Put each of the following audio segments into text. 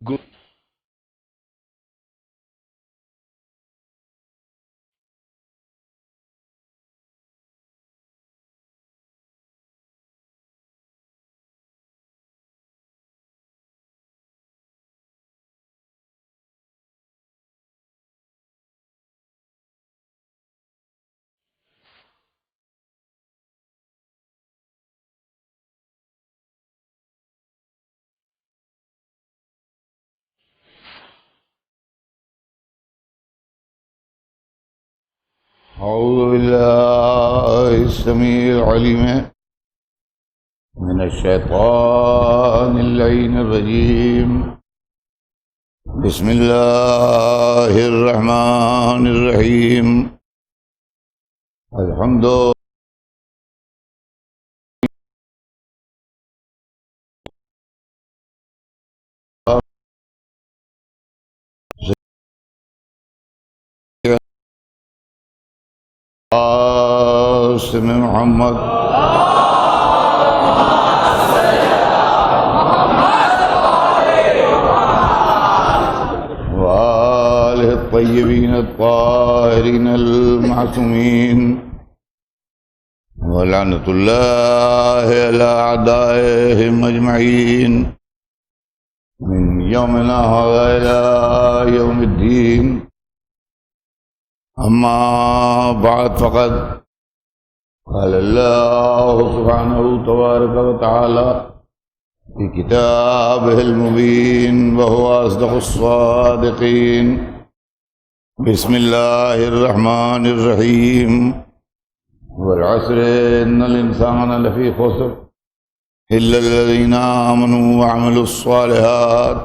Good. أعوذ بالله السميع العليم من الشيطان اللعين الرجيم. بسم الله الرحمن الرحيم. الحمد قاسم محمد وآله الطيبين الطاهرين المعصومين ولعنة الله على أعدائهم أجمعين من يومنا هذا إلى يوم الدين. أما بعد فقد قال الله سبحانه تبارك وتعالى في كتابه المبين وهو أصدق الصادقين. بسم الله الرحمن الرحيم. والعصر إن الإنسان لفي خسر إلا الذين آمنوا وعملوا الصالحات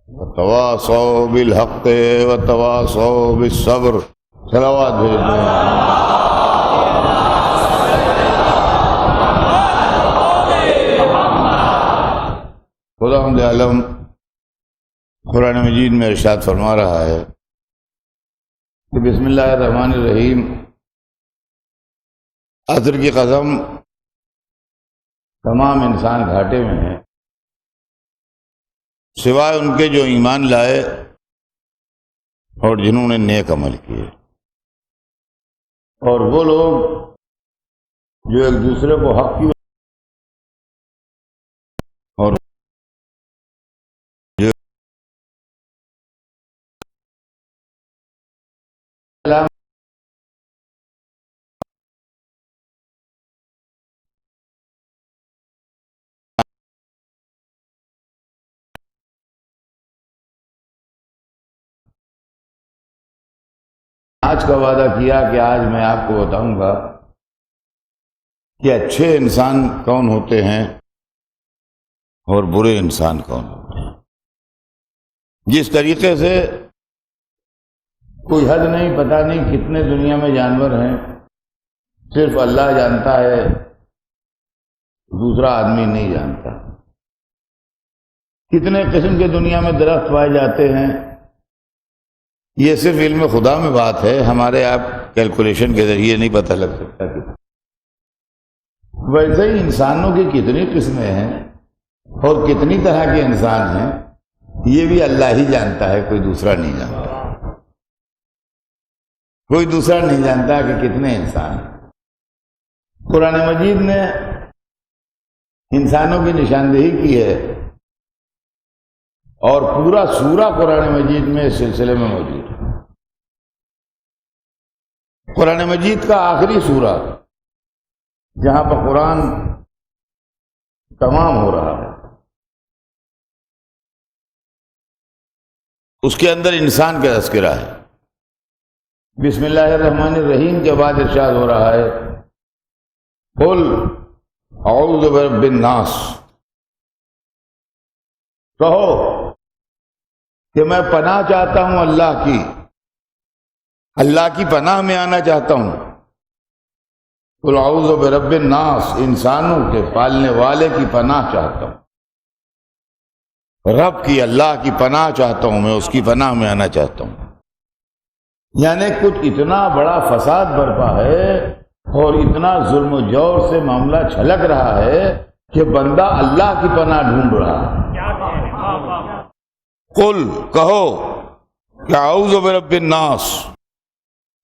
وتواصوا بالحق وتواصوا بالصبر. صلوات بھیجتے ہیں. خداوند عالم قرآن مجید میں ارشاد فرما رہا ہے کہ بسم اللہ الرحمن الرحیم. عصر کی قسم، تمام انسان گھاٹے میں ہیں سوائے ان کے جو ایمان لائے اور جنہوں نے نیک عمل کیے. اور وہ لوگ جو ایک دوسرے کو حق کی اور جو آج کا وعدہ کیا کہ آج میں آپ کو بتاؤں گا کہ اچھے انسان کون ہوتے ہیں اور برے انسان کون ہوتے ہیں. جس طریقے سے کوئی حد نہیں، پتہ نہیں کتنے دنیا میں جانور ہیں، صرف اللہ جانتا ہے، دوسرا آدمی نہیں جانتا. کتنے قسم کے دنیا میں درخت پائے جاتے ہیں، یہ صرف علم خدا میں بات ہے، ہمارے آپ کیلکولیشن کے ذریعے نہیں پتہ لگ سکتا. کہ ویسے ہی انسانوں کی کتنی قسمیں ہیں اور کتنی طرح کے انسان ہیں، یہ بھی اللہ ہی جانتا ہے، کوئی دوسرا نہیں جانتا. کوئی دوسرا نہیں جانتا کہ کتنے انسان ہیں. قرآن مجید نے انسانوں کی نشاندہی کی ہے اور پورا سورہ قرآن مجید میں اس سلسلے میں موجود ہے. قرآن مجید کا آخری سورہ جہاں پر قرآن تمام ہو رہا ہے، اس کے اندر انسان کا تذکرہ ہے. بسم اللہ الرحمن الرحیم کے بعد ارشاد ہو رہا ہے قل اعوذ برب الناس. کہو کہ میں پناہ چاہتا ہوں اللہ کی پناہ میں آنا چاہتا ہوں. قل اعوذ برب الناس، انسانوں کے پالنے والے کی پناہ چاہتا ہوں. رب کی، اللہ کی پناہ چاہتا ہوں، میں اس کی پناہ میں آنا چاہتا ہوں. یعنی کچھ اتنا بڑا فساد برپا ہے اور اتنا ظلم و جور سے معاملہ چھلک رہا ہے کہ بندہ اللہ کی پناہ ڈھونڈ رہا ہے. قل کہو کہ اعوذ برب الناس،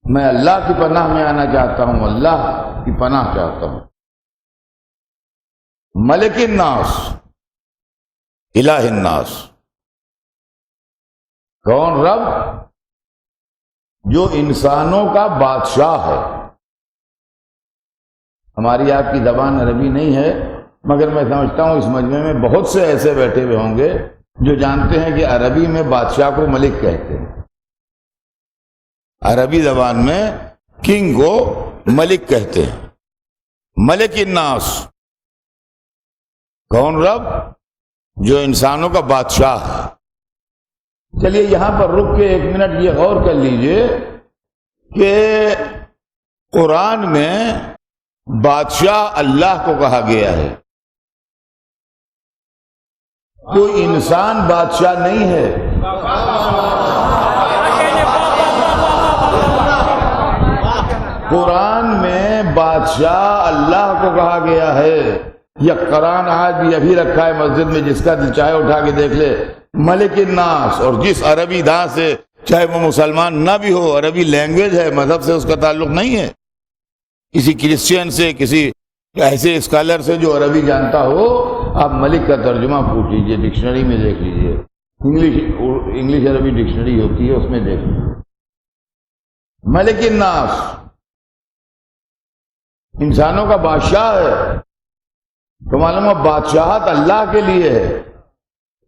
میں اللہ کی پناہ میں آنا چاہتا ہوں، اللہ کی پناہ چاہتا ہوں، ملک الناس، الہ الناس، کون؟ رب جو انسانوں کا بادشاہ ہے۔ ہماری آپ کی زبان عربی نہیں ہے، مگر میں سمجھتا ہوں اس مجمع میں بہت سے ایسے بیٹھے ہوئے ہوں گے جو جانتے ہیں کہ عربی میں بادشاہ کو ملک کہتے ہیں، عربی زبان میں کنگ کو ملک کہتے ہیں۔ ملک الناس، کون؟ رب جو انسانوں کا بادشاہ ہے۔ چلیے یہاں پر رک کے ایک منٹ یہ غور کر لیجئے کہ قرآن میں بادشاہ اللہ کو کہا گیا ہے، کوئی انسان بادشاہ نہیں ہے۔ قرآن میں بادشاہ اللہ کو کہا گیا ہے۔ یہ قرآن آج بھی ابھی رکھا ہے مسجد میں، جس کا دل چاہے اٹھا کے دیکھ لے، ملک الناس۔ اور جس عربی داں سے، چاہے وہ مسلمان نہ بھی ہو، عربی لینگویج ہے، مذہب سے اس کا تعلق نہیں ہے، کسی کرسچین سے، کسی ایسے اسکالر سے جو عربی جانتا ہو، آپ ملک کا ترجمہ پوچھ لیجئے، ڈکشنری میں دیکھ لیجئے، انگلش عربی ڈکشنری ہوتی ہے، اس میں دیکھ لیجئے۔ ملک الناس، انسانوں کا بادشاہ ہے۔ تو معلوم ہے بادشاہت اللہ کے لیے ہے،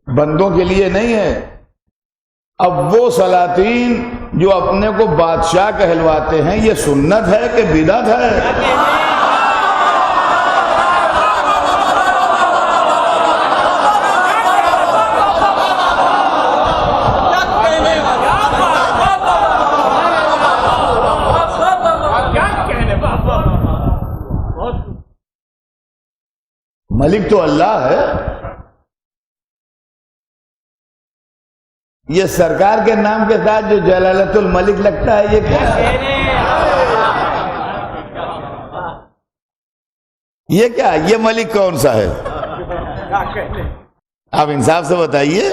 بندوں کے لیے نہیں ہے۔ اب وہ سلاطین جو اپنے کو بادشاہ کہلواتے ہیں، یہ سنت ہے کہ بدعت ہے؟ ملک تو اللہ ہے۔ یہ سرکار کے نام کے ساتھ جو جلالت الملک لگتا ہے، یہ کیا ہے؟ یہ کیا ہے؟ یہ ملک کون سا ہے؟ آپ انصاف سے بتائیے۔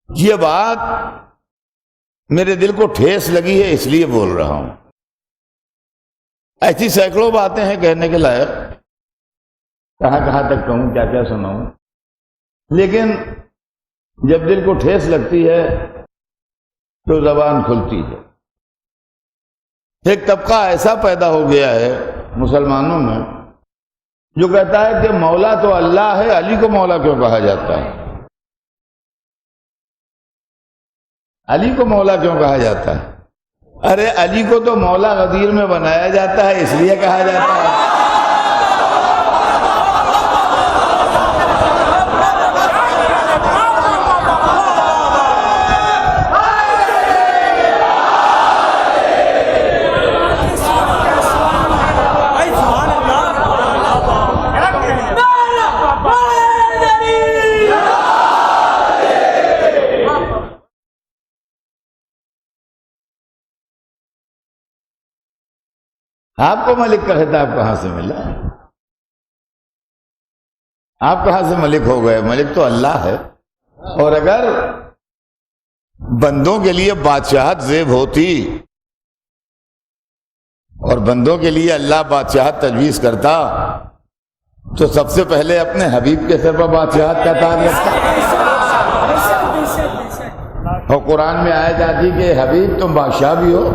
یہ بات میرے دل کو ٹھیس لگی ہے، اس لیے بول رہا ہوں۔ ایسی سینکڑوں باتیں ہیں کہنے کے لائق، کہاں تک کہوں، کیا کیا سناؤں، لیکن جب دل کو ٹھیس لگتی ہے تو زبان کھلتی ہے۔ ایک طبقہ ایسا پیدا ہو گیا ہے مسلمانوں میں جو کہتا ہے کہ مولا تو اللہ ہے، علی کو مولا کیوں کہا جاتا ہے؟ علی کو مولا کیوں کہا جاتا ہے؟ ارے علی کو تو مولا غدیر میں بنایا جاتا ہے، اس لیے کہا جاتا ہے۔ آپ کو ملک کا خطاب کہاں سے ملا؟ آپ کہاں سے ملک ہو گئے؟ ملک تو اللہ ہے۔ اور اگر بندوں کے لیے بادشاہت زیب ہوتی اور بندوں کے لیے اللہ بادشاہت تجویز کرتا تو سب سے پہلے اپنے حبیب کے سر پر بادشاہت کا تاج رکھتا۔ اور قرآن میں آیت آتی کہ حبیب تم بادشاہ بھی ہو،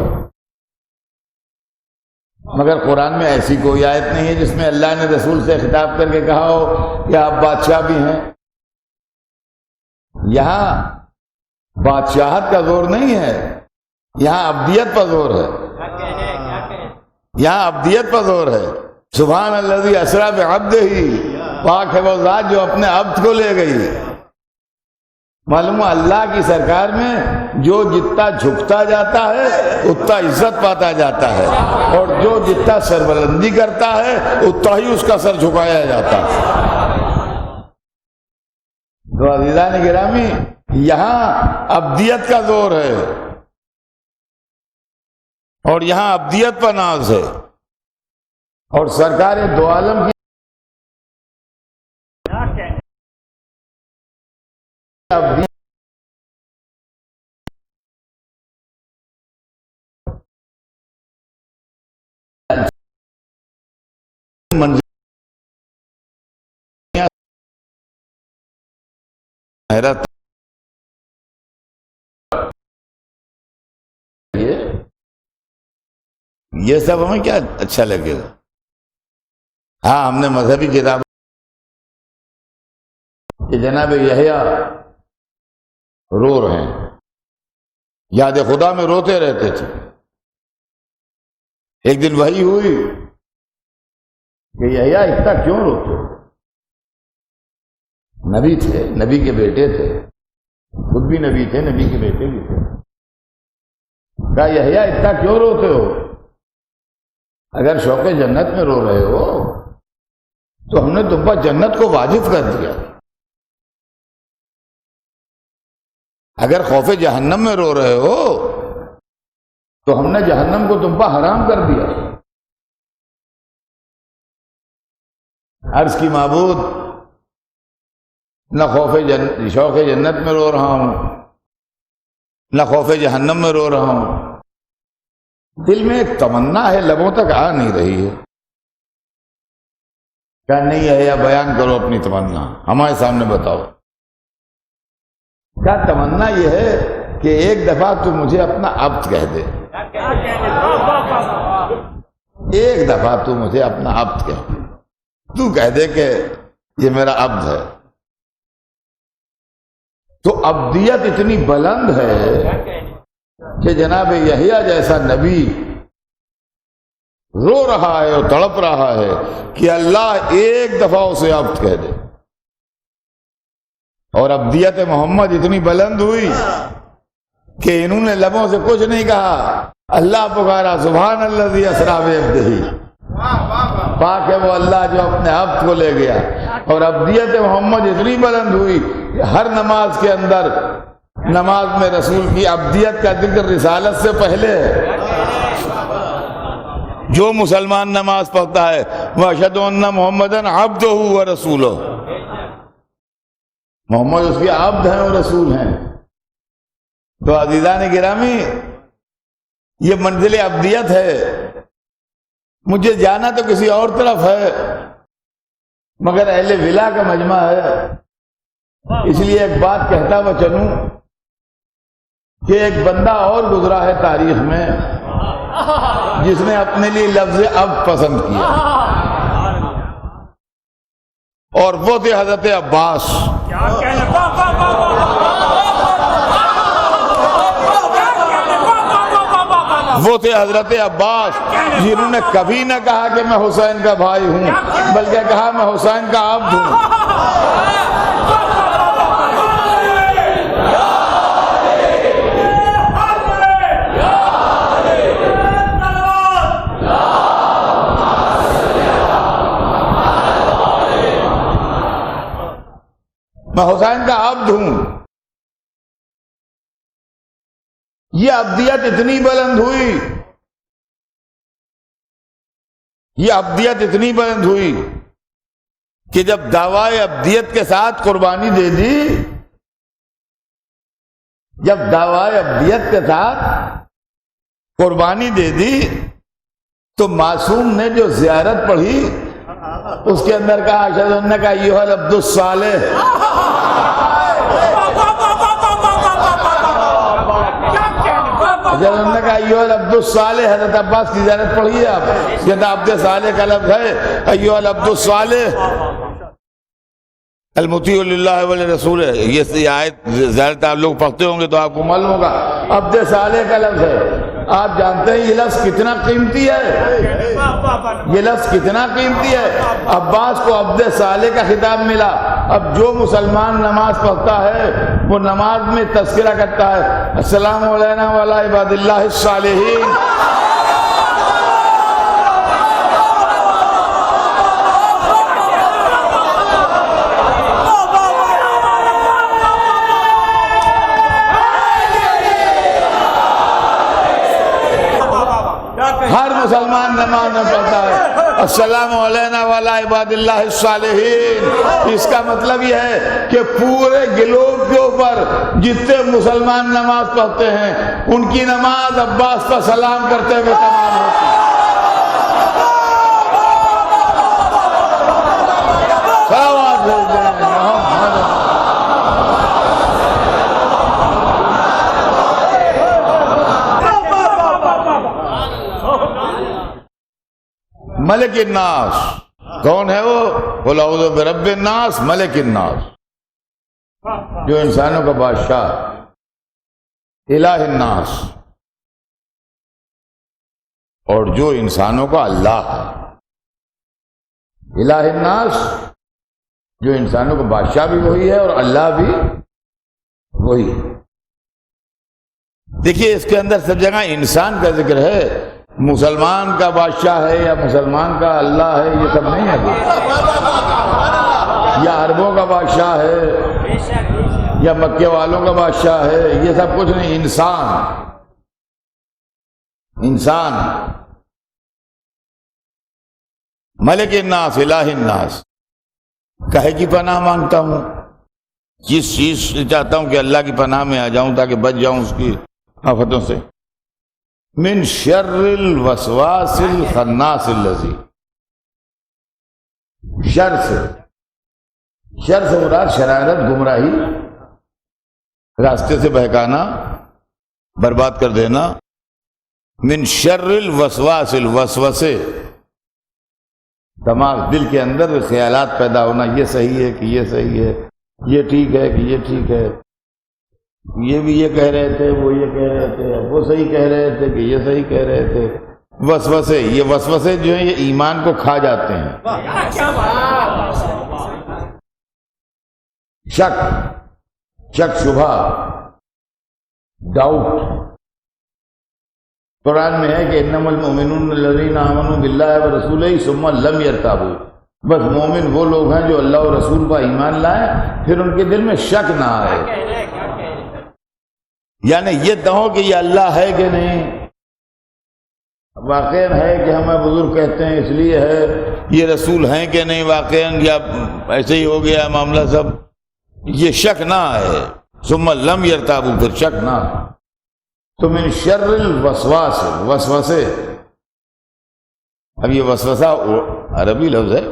مگر قرآن میں ایسی کوئی آیت نہیں ہے جس میں اللہ نے رسول سے خطاب کر کے کہا ہو کہ آپ بادشاہ بھی ہیں۔ یہاں بادشاہت کا زور نہیں ہے، یہاں عبدیت پر زور ہے، یہاں عبدیت پر زور ہے۔ سبحان الذی اسری بعبدہ، پاک ہے وہ ذات جو اپنے عبد کو لے گئی۔ معلوم ہے اللہ کی سرکار میں جو جتنا جھکتا جاتا ہے اتنا عزت پاتا جاتا ہے، اور جو جتنا سربلندی کرتا ہے اتنا ہی اس کا سر جھکایا جاتا ہے۔ تو عزیزان گرامی، یہاں عبدیت کا زور ہے اور یہاں عبدیت پر ناز ہے، اور سرکار دو عالم کی ابدیت منزل حیرت یہ سب ہمیں کیا اچھا لگے گا؟ ہاں ہم نے مذہبی کتاب کہ جناب یحییٰ رو رہے ہیں، یاد خدا میں روتے رہتے تھے۔ ایک دن وحی ہوئی کہ یحییٰ اتنا کیوں روتے ہو؟ نبی تھے، نبی کے بیٹے تھے، خود بھی نبی تھے، نبی کے بیٹے بھی تھے۔ کہا یحییٰ اتنا کیوں روتے ہو؟ اگر شوق جنت میں رو رہے ہو تو ہم نے تم پر جنت کو واجب کر دیا، اگر خوف جہنم میں رو رہے ہو تو ہم نے جہنم کو تم پر حرام کر دیا۔ عرض کی معبود، نہ شوق جنت میں رو رہا ہوں، نہ خوف جہنم میں رو رہا ہوں، دل میں ایک تمنا ہے، لبوں تک آ نہیں رہی ہے۔ کیا نہیں ہے، یا بیان کرو اپنی تمنا، ہمارے سامنے بتاؤ۔ کیا تمنا یہ ہے کہ ایک دفعہ تو مجھے اپنا عبد کہہ دے، ایک دفعہ تو مجھے اپنا عبد کہہ دے، تو کہہ دے کہ یہ میرا عبد ہے۔ تو عبدیت اتنی بلند ہے کہ جناب یحییٰ جیسا نبی رو رہا ہے اور تڑپ رہا ہے کہ اللہ ایک دفعہ اسے عبد کہہ دے۔ اور عبدیت محمد اتنی بلند ہوئی کہ انہوں نے لبوں سے کچھ نہیں کہا، اللہ پکارا، سبحان الذی اسریٰ بعبدہ، پاک ہے وہ اللہ جو اپنے عبد کو لے گیا۔ اور عبدیت محمد اتنی بلند ہوئی کہ ہر نماز کے اندر، نماز میں رسول کی عبدیت کا ذکر رسالت سے پہلے ہے۔ جو مسلمان نماز پڑھتا ہے وَأَشْهَدُ أَنَّ مُحَمَّدًا عَبْدُهُ وَرَسُولُهُ، محمد اس کے عبد ہیں اور رسول ہیں۔ تو عزیزان گرامی، یہ منزل عبدیت ہے۔ مجھے جانا تو کسی اور طرف ہے، مگر اہل ولا کا مجمع ہے، اس لیے ایک بات کہتا ہوا چلوں کہ ایک بندہ اور گزرا ہے تاریخ میں جس نے اپنے لیے لفظ عبد پسند کیا، اور وہ تھے حضرت عباس۔ وہ تھے حضرت عباس جنہوں نے کبھی نہ کہا کہ میں حسین کا بھائی ہوں، بلکہ کہا میں حسین کا عبد ہوں۔ میں حسین کا عبد ہوں۔ یہ عبدیت اتنی بلند ہوئی، یہ عبدیت اتنی بلند ہوئی کہ جب دعوی عبدیت کے ساتھ قربانی دے دی، جب دعوی عبدیت کے ساتھ قربانی دے دی تو معصوم نے جو زیارت پڑھی اس کے اندر کہا اشہد انک ایھا العبد الصالح۔ اشہد انک ایھا العبد الصالح، حضرت عباس کی زیارت پڑھی ہے آپ، یہ عبد صالح کا لفظ ہے، ایھا العبد الصالح المطیع للہ ولرسولہ۔ یہ آیت زیارت آپ لوگ پڑھتے ہوں گے تو آپ کو معلوم ہوگا، عبد صالح کا لفظ ہے۔ آپ جانتے ہیں یہ لفظ کتنا قیمتی ہے، یہ لفظ کتنا قیمتی ہے۔ عباس کو عبد صالح کا خطاب ملا۔ اب جو مسلمان نماز پڑھتا ہے وہ نماز میں تذکرہ کرتا ہے، السلام علینا وعلی عباد اللہ الصالحین۔ ہر مسلمان نماز میں پڑھتا ہے السلام علینا وعلی عباد اللہ الصالحین۔ اس کا مطلب یہ ہے کہ پورے گلوب کے اوپر جتنے مسلمان نماز پڑھتے ہیں ان کی نماز عباس پر سلام کرتے ہوئے تمام ہوتی ہے۔ صلوات بھیجیں محمد۔ ملک الناس کون ہے وہ؟ قل اعوذ برب الناس ملک الناس، جو انسانوں کا بادشاہ، الہ الناس، اور جو انسانوں کا اللہ ہے۔ الہ الناس جو انسانوں کا بادشاہ بھی وہی ہے اور اللہ بھی وہی ہے۔ دیکھیے اس کے اندر سب جگہ انسان کا ذکر ہے، مسلمان کا بادشاہ ہے یا مسلمان کا اللہ ہے یہ سب نہیں ہے، یا عربوں کا بادشاہ ہے یا مکے والوں کا بادشاہ ہے، یہ سب کچھ نہیں۔ انسان ملک الناس الہ الناس، کہے کی پناہ مانگتا ہوں، جس چیز سے چاہتا ہوں کہ اللہ کی پناہ میں آ جاؤں تاکہ بچ جاؤں اس کی آفتوں سے۔ من شر الوسواس الخناس الذی، شر سے مراد شرارت، گمراہی، راستے سے بہکانا، برباد کر دینا۔ من شر الوسواس، الوسوسے، دماغ دل کے اندر خیالات پیدا ہونا، یہ صحیح ہے کہ یہ صحیح ہے، یہ ٹھیک ہے کہ یہ ٹھیک ہے، یہ بھی یہ کہہ رہے تھے، وہ یہ کہہ رہے تھے، وہ صحیح کہہ رہے تھے کہ یہ صحیح کہہ رہے تھے۔ وسوسے، یہ وسوسے جو ہیں یہ ایمان کو کھا جاتے ہیں۔ شک شبہ، ڈاؤٹ، قرآن میں ہے کہ انما المؤمنون الذین آمنوا باللہ ورسولہ ثم لم یرتابوا، بس مومن وہ لوگ ہیں جو اللہ اور رسول پر ایمان لائیں پھر ان کے دل میں شک نہ آئے، یعنی یہ نہ ہو کہ یہ اللہ ہے کہ نہیں، واقعاً ہے کہ ہمیں بزرگ کہتے ہیں اس لیے ہے، یہ رسول ہیں کہ نہیں واقعاً، یا ایسے ہی ہو گیا معاملہ سب، یہ شک نہ آئے۔ ثم لم یرتابوا، پھر شک نہ آئے۔ تو من شر الوسواس، وسوسے، اب یہ وسوسہ عربی لفظ ہے،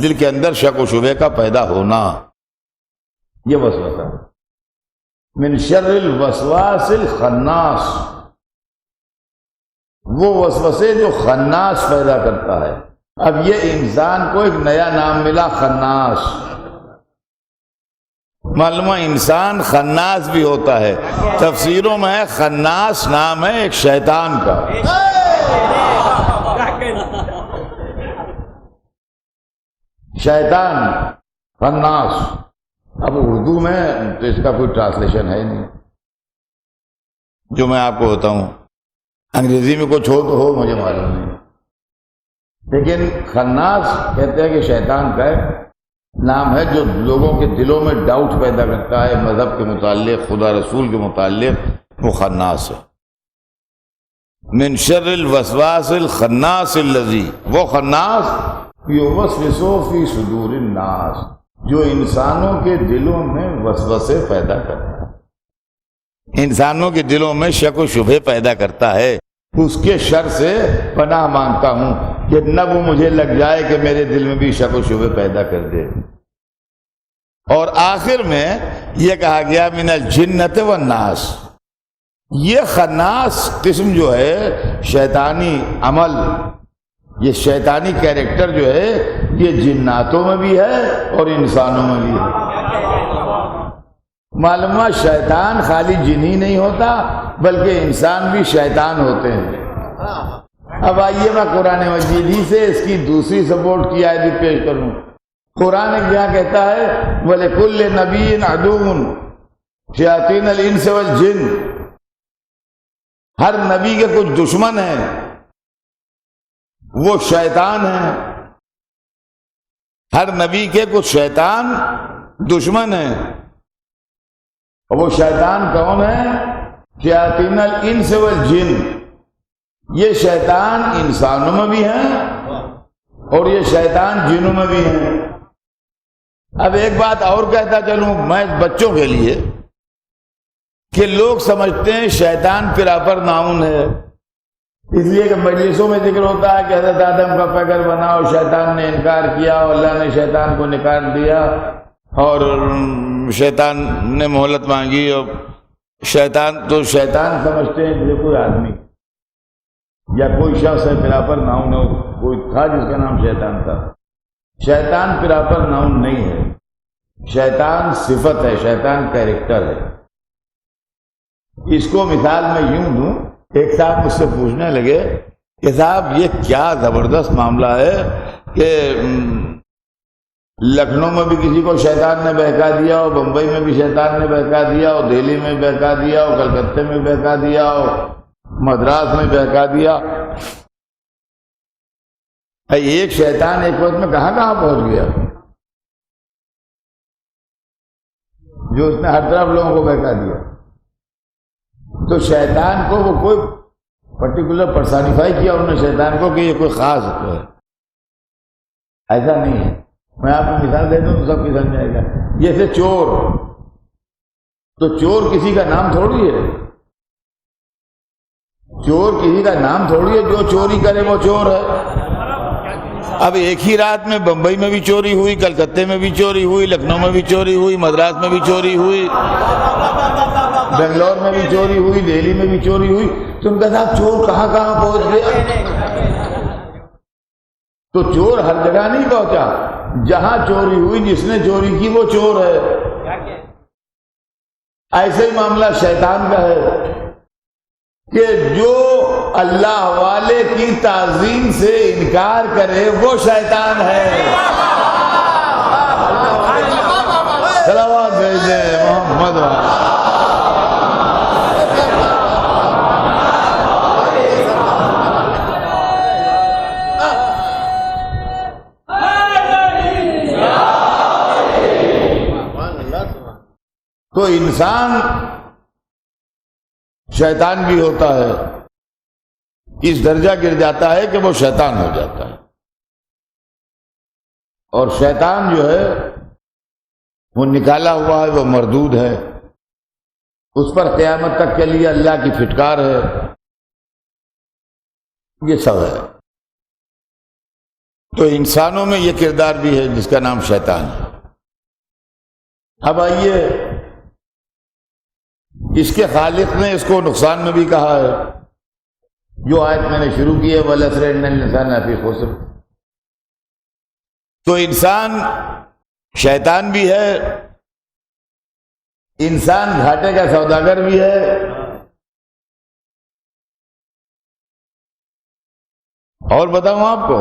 دل کے اندر شک و شبہ کا پیدا ہونا، یہ وسوسہ۔ من شر الوسواس الخناس، وہ وسوسے جو خناس پیدا کرتا ہے۔ اب یہ انسان کو ایک نیا نام ملا، خناس۔ معلومہ انسان خناس بھی ہوتا ہے، تفسیروں میں خناس نام ہے ایک شیطان کا۔ شیطان، خناس، اب اردو میں تو اس کا کوئی ٹرانسلیشن ہے نہیں، جو میں آپ کو بتاؤں، انگریزی میں کچھ ہو تو ہو، مجھے معلوم نہیں، لیکن خناس کہتے ہیں کہ شیطان کا نام ہے جو لوگوں کے دلوں میں ڈاؤٹ پیدا کرتا ہے مذہب کے متعلق، خدا رسول کے متعلق، وہ خناس ہے۔ من شر الوسواس الخناس الذی، وہ خناس یوسوس فی صدور الناس، جو انسانوں کے دلوں میں وسوسے پیدا کرتا ہے، انسانوں کے دلوں میں شک و شبہ پیدا کرتا ہے، اس کے شر سے پناہ مانگتا ہوں کہ نہ وہ مجھے لگ جائے کہ میرے دل میں بھی شک و شبہ پیدا کر دے۔ اور آخر میں یہ کہا گیا من الجنۃ والناس، یہ خناس قسم جو ہے شیطانی عمل، یہ شیطانی کیریکٹر جو ہے یہ جناتوں میں بھی ہے اور انسانوں میں بھی ہے۔ معلومہ شیطان خالی جن ہی نہیں ہوتا بلکہ انسان بھی شیطان ہوتے ہیں۔ اب آئیے میں قرآن مجید ہی سے اس کی دوسری سپورٹ کی آیت بھی پیش کروں۔ قرآن کیا کہتا ہے؟ وَلِكُلِّ نَبِيٍّ عَدُوٌّ شَيَاطِينَ الْإِنسِ وَالْجِنِّ، ہر نبی کے کچھ دشمن ہیں، وہ شیطان ہیں، ہر نبی کے کچھ شیطان دشمن ہیں، اور وہ شیطان کون ہے؟ شیاطین الانس والجن، یہ شیطان انسانوں میں بھی ہیں اور یہ شیطان جنوں میں بھی ہیں۔ اب ایک بات اور کہتا چلوں میں بچوں کے لیے کہ لوگ سمجھتے ہیں شیطان پراپر ناؤن ہے، اس لیے کہ مجلسوں میں ذکر ہوتا ہے کہ حضرت آدم کا پیکر بنا اور شیطان نے انکار کیا اور اللہ نے شیطان کو نکال دیا اور شیطان نے مہلت مانگی، اور شیطان سمجھتے ہیں کہ کوئی آدمی یا کوئی شخص ہے پراپر ناؤن ہے، کوئی تھا جس کا نام شیطان تھا۔ شیطان پراپر ناؤن نہیں ہے، شیطان صفت ہے، شیطان کیریکٹر ہے۔ اس کو مثال میں یوں دوں، ایک صاحب مجھ سے پوچھنے لگے کہ صاحب یہ کیا زبردست معاملہ ہے کہ لکھنؤ میں بھی کسی کو شیطان نے بہکا دیا اور بمبئی میں بھی شیطان نے بہکا دیا اور دہلی میں بہکا دیا اور کلکتے میں بہکا دیا اور مدراس میں بہکا دیا۔ ایک شیطان ایک وقت میں کہاں کہاں پہنچ گیا جو اس نے ہر طرف لوگوں کو بہکا دیا؟ تو شیطان کو وہ کوئی پرٹیکولر پرسانیفائی کیا انہوں نے شیطان کو کہ یہ کوئی خاص ہے، ایسا نہیں ہے۔ میں آپ کو مثال دے دوں تو سب کی سمجھ آئے گا۔ جیسے چور، تو چور کسی کا نام تھوڑی ہے، چور کسی کا نام تھوڑی ہے، جو چوری کرے وہ چور ہے۔ اب ایک ہی رات میں بمبئی میں بھی چوری ہوئی، کلکتے میں بھی چوری ہوئی، لکھنؤ میں بھی چوری ہوئی، مدراس میں بھی چوری ہوئی، بنگلور میں بھی چوری ہوئی، دہلی میں بھی چوری ہوئی۔ تو ان کا صاحب چور کہاں کہاں پہنچ گیا؟ تو چور ہر جگہ نہیں پہنچا، جہاں چوری ہوئی جس نے چوری کی وہ چور ہے۔ ایسے ہی معاملہ شیطان کا ہے کہ جو اللہ والے کی تعظیم سے انکار کرے وہ شیطان ہے۔ صلوات بھیج دیں محمد۔ تو انسان شیطان بھی ہوتا ہے، اس درجہ گر جاتا ہے کہ وہ شیطان ہو جاتا ہے، اور شیطان جو ہے وہ نکالا ہوا ہے، وہ مردود ہے، اس پر قیامت تک کے لیے اللہ کی پھٹکار ہے۔ یہ سب ہے۔ تو انسانوں میں یہ کردار بھی ہے جس کا نام شیطان ہے۔ اب آئیے، اس کے خالق نے اس کو نقصان میں بھی کہا ہے، جو آیت میں نے شروع کی ہے وَالْعَصْرِ إِنَّ الْإِنسَانَ لَفِي خُسْرٍ۔ تو انسان شیطان بھی ہے، انسان گھاٹے کا سوداگر بھی ہے، اور بتاؤں آپ کو،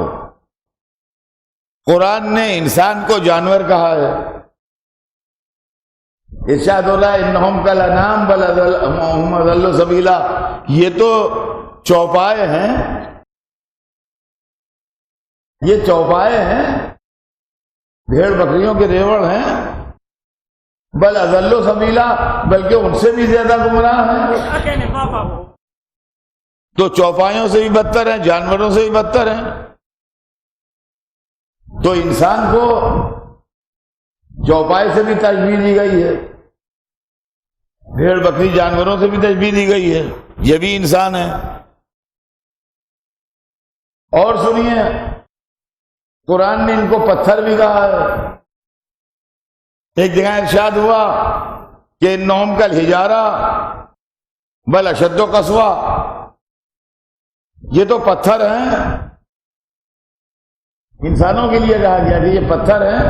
قرآن نے انسان کو جانور کہا ہے۔ ارشاد ہو رہا ہے انہم کالانعام بل ہم اضل سبیلا، یہ تو چوپائے ہیں، یہ چوپائے ہیں، بھیڑ بکریوں کے ریوڑ ہیں، بل اضل سبیلا، بلکہ ان سے بھی زیادہ گمراہ ہیں۔ تو چوپایوں سے بھی بدتر ہیں، جانوروں سے بھی بدتر ہیں۔ تو انسان کو چوپائے سے بھی تشبیہ دی گئی ہے، بھیڑ بکری جانوروں سے بھی تشبیہ دی گئی ہے، یہ بھی انسان ہے۔ اور سنیے، قرآن نے ان کو پتھر بھی کہا ہے۔ ایک جگہ ارشاد ہوا کہ انہم کالحجارہ بل اشد قسوہ، یہ تو پتھر ہیں، انسانوں کے لیے کہا گیا کہ یہ پتھر ہیں،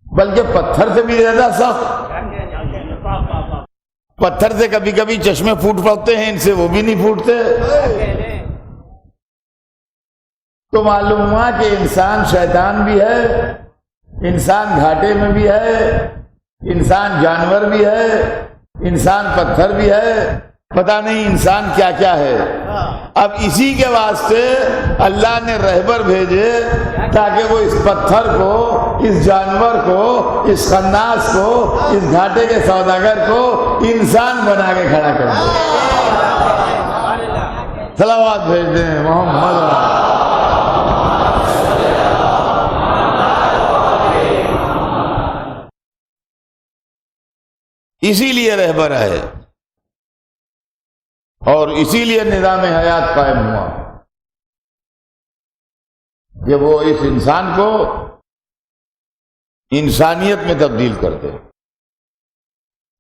بلکہ پتھر سے بھی زیادہ سخت۔ پتھر سے کبھی کبھی چشمے پھوٹ پڑتے ہیں، ان سے وہ بھی نہیں پھوٹتے۔ تو معلوم ہوا کہ انسان شیطان بھی ہے، انسان گھاٹے میں بھی ہے، انسان جانور بھی ہے، انسان پتھر بھی ہے، پتہ نہیں انسان کیا کیا ہے۔ اب اسی کے واسطے اللہ نے رہبر بھیجے تاکہ وہ اس پتھر کو، اس جانور کو، اس خناس کو، اس گھاٹے کے سوداگر کو انسان بنا کے کھڑا کر دے۔ صلوات بھیج دیں محمد۔ اسی لیے رہبر ہے اور اسی لیے نظام حیات قائم ہوا کہ وہ اس انسان کو انسانیت میں تبدیل کر دے۔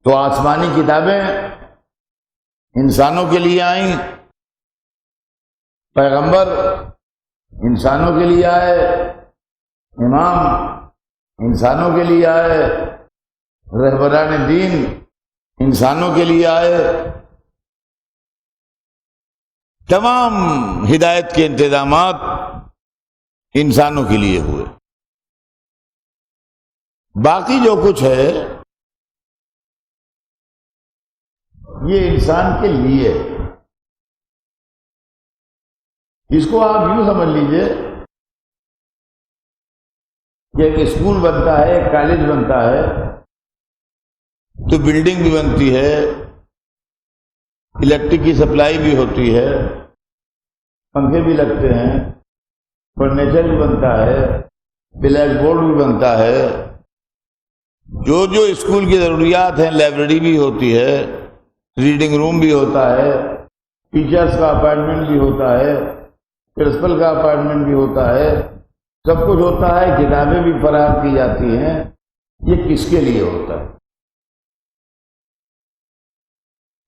تو آسمانی کتابیں انسانوں کے لیے آئیں، پیغمبر انسانوں کے لیے آئے، امام انسانوں کے لیے آئے، رہبران دین انسانوں کے لیے آئے، تمام ہدایت کے انتظامات انسانوں کے لیے ہوئے۔ باقی جو کچھ ہے یہ انسان کے لیے، اس کو آپ یوں سمجھ لیجئے کہ ایک اسکول بنتا ہے، ایک کالج بنتا ہے تو بلڈنگ بھی بنتی ہے، الیکٹرک کی سپلائی بھی ہوتی ہے، پنکھے بھی لگتے ہیں، فرنیچر بھی بنتا ہے، بلیک بورڈ بھی بنتا ہے، جو اسکول کی ضروریات ہیں، لائبریری بھی ہوتی ہے، ریڈنگ روم بھی ہوتا ہے، ٹیچرز کا اپائنٹمنٹ بھی ہوتا ہے، پرنسپل کا اپائنٹمنٹ بھی ہوتا ہے، سب کچھ ہوتا ہے، کتابیں بھی فراہم کی جاتی ہیں۔ یہ کس کے لیے ہوتا ہے؟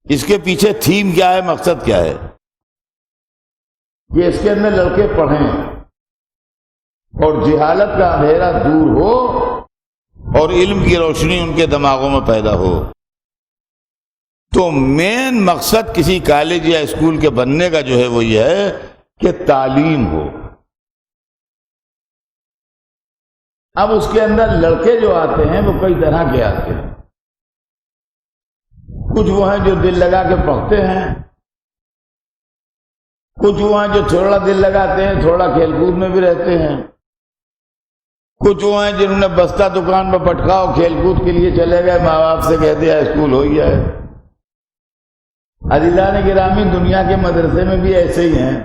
اس کے پیچھے تھیم کیا ہے، مقصد کیا ہے؟ کہ اس کے اندر لڑکے پڑھیں اور جہالت کا اندھیرا دور ہو اور علم کی روشنی ان کے دماغوں میں پیدا ہو۔ تو مین مقصد کسی کالج یا اسکول کے بننے کا جو ہے وہ یہ ہے کہ تعلیم ہو۔ اب اس کے اندر لڑکے جو آتے ہیں وہ کئی طرح کے آتے ہیں، کچھ وہ ہیں جو دل لگا کے پڑھتے ہیں، کچھ وہ ہیں جو تھوڑا دل لگاتے ہیں، تھوڑا کھیل کود میں بھی رہتے ہیں، کچھ وہ ہیں جنہوں نے بستہ دکان پر پٹکاؤ، کھیل کود کے لیے چلے گئے، ماں باپ سے کہہ دیا اسکول ہو ہی ہے۔ عزیزان گرامی، دنیا کے مدرسے میں بھی ایسے ہی ہیں،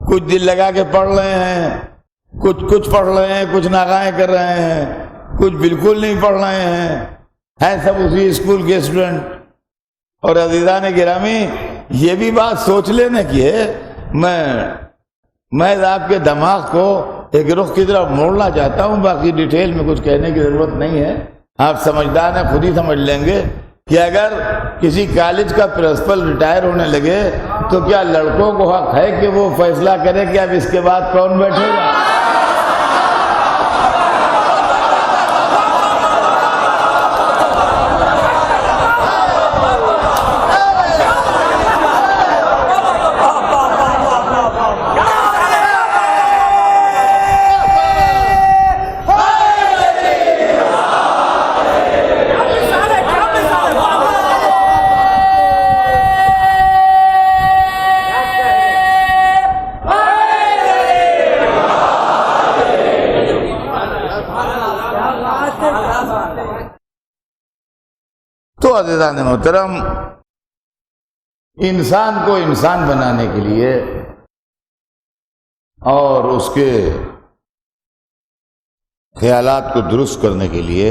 کچھ دل لگا کے پڑھ رہے ہیں، کچھ پڑھ رہے ہیں، کچھ ناغائیں کر رہے ہیں، کچھ بالکل نہیں پڑھ رہے ہیں سب اسی اسکول کے اسٹوڈنٹ۔ اور عزیزان گرامی، یہ بھی بات سوچ لینے کی ہے، میں آپ کے دماغ کو ایک رخ کی طرف موڑنا چاہتا ہوں، باقی ڈیٹیل میں کچھ کہنے کی ضرورت نہیں ہے، آپ سمجھدار ہیں، خود ہی سمجھ لیں گے کہ اگر کسی کالج کا پرنسپل ریٹائر ہونے لگے تو کیا لڑکوں کو حق ہے کہ وہ فیصلہ کرے کہ اب اس کے بعد کون بیٹھے گا؟ تو عزیزان محترم، انسان کو انسان بنانے کے لیے اور اس کے خیالات کو درست کرنے کے لیے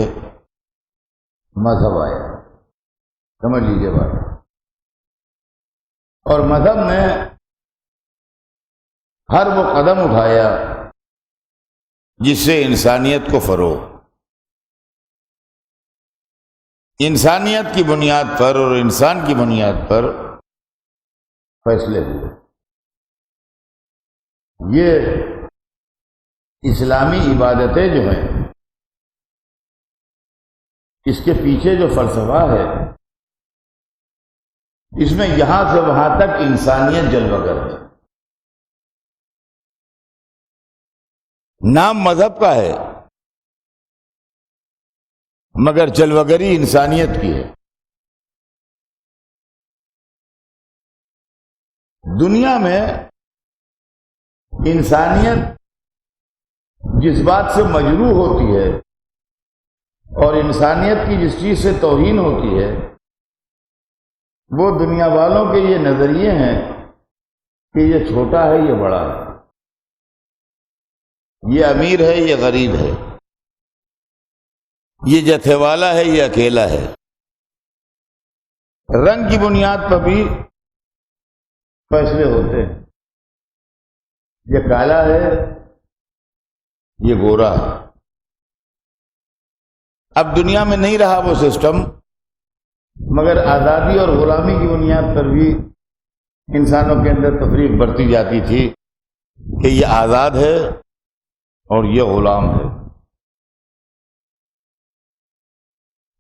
مذہب آیا، سمجھ لیجیے بات۔ اور مذہب نے ہر وہ قدم اٹھایا جس سے انسانیت کو فروغ، انسانیت کی بنیاد پر اور انسان کی بنیاد پر فیصلے ہوئے۔ یہ اسلامی عبادتیں جو ہیں، اس کے پیچھے جو فلسفہ ہے، اس میں یہاں سے وہاں تک انسانیت جلوہ گر ہے۔ نام مذہب کا ہے مگر جلوہ گری انسانیت کی ہے۔ دنیا میں انسانیت جس بات سے مجروح ہوتی ہے اور انسانیت کی جس چیز سے توہین ہوتی ہے، وہ دنیا والوں کے یہ نظریے ہیں کہ یہ چھوٹا ہے، یہ بڑا ہے، یہ امیر ہے، یہ غریب ہے، یہ جتھے والا ہے، یہ اکیلا ہے۔ رنگ کی بنیاد پر بھی فیصلے ہوتے ہیں، یہ کالا ہے، یہ گورا ہے۔ اب دنیا میں نہیں رہا وہ سسٹم، مگر آزادی اور غلامی کی بنیاد پر بھی انسانوں کے اندر تفریق برتی جاتی تھی کہ یہ آزاد ہے اور یہ غلام ہے۔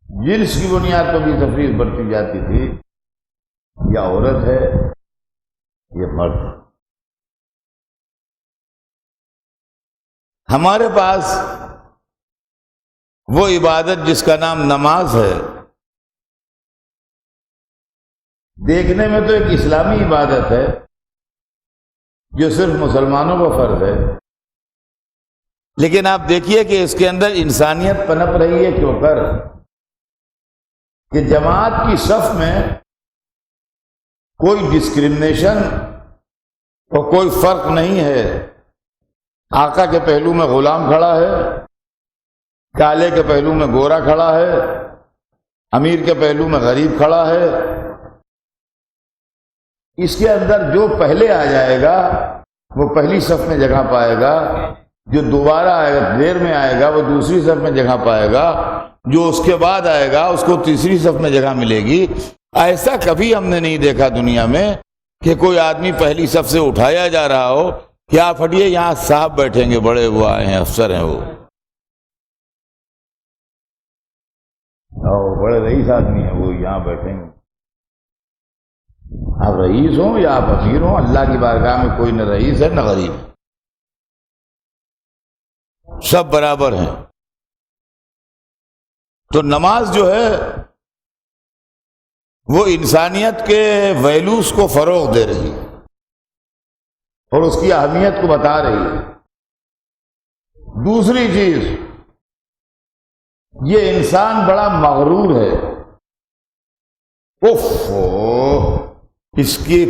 جنس کی بنیاد پر بھی تفریق برتی جاتی تھی، یہ عورت ہے، یہ مرد ہے۔ ہمارے پاس وہ عبادت جس کا نام نماز ہے، دیکھنے میں تو ایک اسلامی عبادت ہے جو صرف مسلمانوں کو فرض ہے، لیکن آپ دیکھیے کہ اس کے اندر انسانیت پنپ رہی ہے کیوں کر کہ جماعت کی صف میں کوئی ڈسکرمنیشن اور کوئی فرق نہیں ہے۔ آقا کے پہلو میں غلام کھڑا ہے، کالے کے پہلو میں گورا کھڑا ہے، امیر کے پہلو میں غریب کھڑا ہے۔ اس کے اندر جو پہلے آ جائے گا وہ پہلی صف میں جگہ پائے گا، جو دوبارہ آئے گا دیر میں آئے گا وہ دوسری صف میں جگہ پائے گا، جو اس کے بعد آئے گا اس کو تیسری صف میں جگہ ملے گی۔ ایسا کبھی ہم نے نہیں دیکھا دنیا میں کہ کوئی آدمی پہلی صف سے اٹھایا جا رہا ہو کہ آپ ہٹیے یہاں صاحب بیٹھیں گے، بڑے وہ آئے ہیں، افسر ہیں، وہ بڑے رئیس آدمی ہیں، وہ یہاں بیٹھیں گے۔ آپ رئیس ہوں یا آپ امیر ہوں، اللہ کی بارگاہ میں کوئی نہ رئیس ہے نہ غریب ہے، سب برابر ہیں۔ تو نماز جو ہے وہ انسانیت کے ویلوز کو فروغ دے رہی ہے اور اس کی اہمیت کو بتا رہی ہے۔ دوسری چیز، یہ انسان بڑا مغرور ہے، اس کی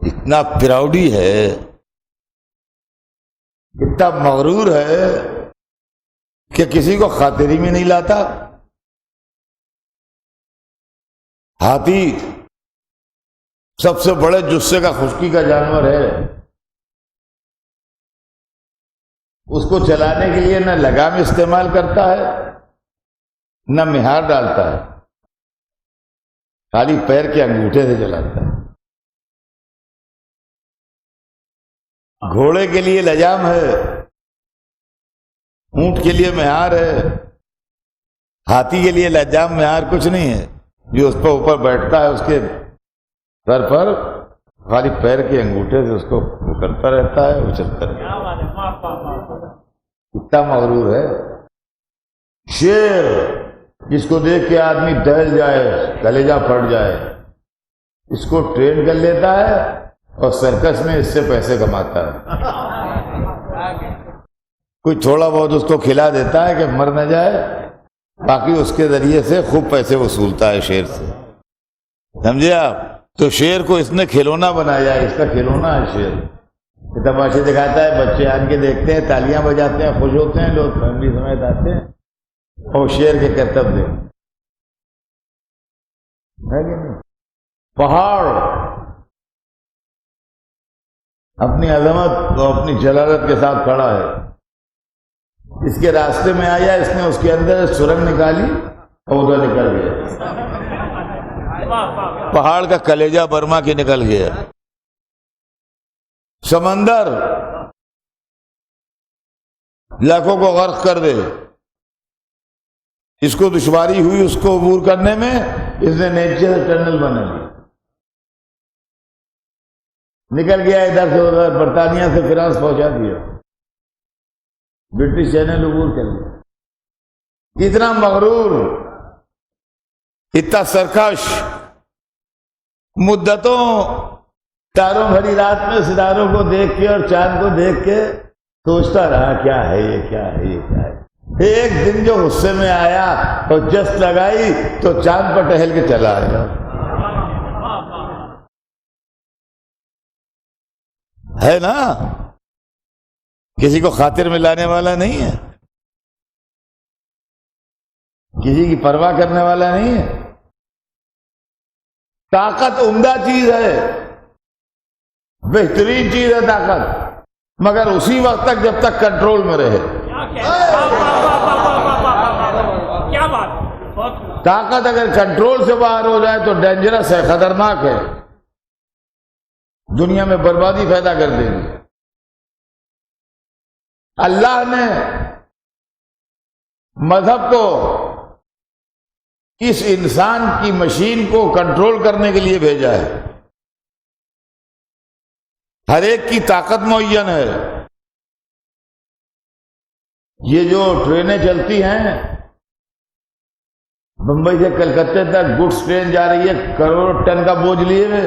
اتنا پراؤڈی ہے، اتنا مغرور ہے کہ کسی کو خاطر میں نہیں لاتا۔ ہاتھی سب سے بڑے جثے کا خشکی کا جانور ہے، اس کو چلانے کے لیے نہ لگام استعمال کرتا ہے نہ مہار ڈالتا ہے، خالی پیر کے انگوٹھے سے چلاتا ہے۔ گھوڑے کے لیے لجام ہے، اونٹ کے لیے مہار ہے، ہاتھی کے لیے لجام مہار کچھ نہیں ہے۔ جو اس پر اوپر بیٹھتا ہے اس کے سر پر خالی پیر کے انگوٹھے سے اس کو کرتا رہتا ہے، اچھلتا رہتا ہے۔ اتنا مغرور ہے۔ شیر جس کو دیکھ کے آدمی دہل جائے، کلیجہ پھٹ جائے، اس کو ٹرین کر لیتا ہے اور سرکس میں اس سے پیسے کماتا ہے۔ کوئی تھوڑا بہت اس کو کھلا دیتا ہے کہ مر نہ جائے، باقی اس کے ذریعے سے خوب پیسے وصولتا ہے شیر سے، سمجھے آپ؟ تو شیر کو اس نے کھلونا بنایا ہے، اس کا کھلونا ہے شیر۔ تماشے دکھاتا ہے، بچے آن کے دیکھتے ہیں، تالیاں بجاتے ہیں، خوش ہوتے ہیں، لوگ فیملی سمیت آتے ہیں اور شیر کے کرتب دے ہے کہ نہیں؟ پہاڑ اپنی عظمت اور اپنی جلالت کے ساتھ کھڑا ہے، اس کے راستے میں آیا، اس نے اس کے اندر سرنگ نکالی اور ادھر نکل گیا، پہاڑ کا کلیجہ برما کے نکل گیا۔ سمندر لاکھوں کو غرق کر دے، اس کو دشواری ہوئی اس کو عبور کرنے میں، اس نے نیچے سے ٹنل بنا لی، نکل گیا ادھر سے ادھر، برطانیہ سے فرانس پہنچا دیا، برٹش چینل عبور کر لیا۔ اتنا مغرور، اتنا سرکش، مدتوں تاروں بھری رات میں ستاروں کو دیکھ کے اور چاند کو دیکھ کے سوچتا رہا کیا ہے یہ، کیا ہے یہ، کیا ہے۔ ایک دن جو غصے میں آیا اور جست لگائی تو چاند پر ٹہل کے چلا آیا۔ ہے نا، کسی کو خاطر میں لانے والا نہیں ہے۔ کسی کی پرواہ کرنے والا نہیں ہے. طاقت عمدہ چیز ہے، بہترین چیز ہے طاقت، مگر اسی وقت تک جب تک کنٹرول میں رہے. کیا بات. طاقت اگر کنٹرول سے باہر ہو جائے تو ڈینجرس ہے، خطرناک ہے، دنیا میں بربادی پیدا کر دے گی. اللہ نے مذہب کو اس انسان کی مشین کو کنٹرول کرنے کے لیے بھیجا ہے. ہر ایک کی طاقت معین ہے. یہ جو ٹرینیں چلتی ہیں بمبئی سے کلکتے تک، گڈس ٹرین جا رہی ہے کروڑوں ٹن کا بوجھ لیے ہوئے،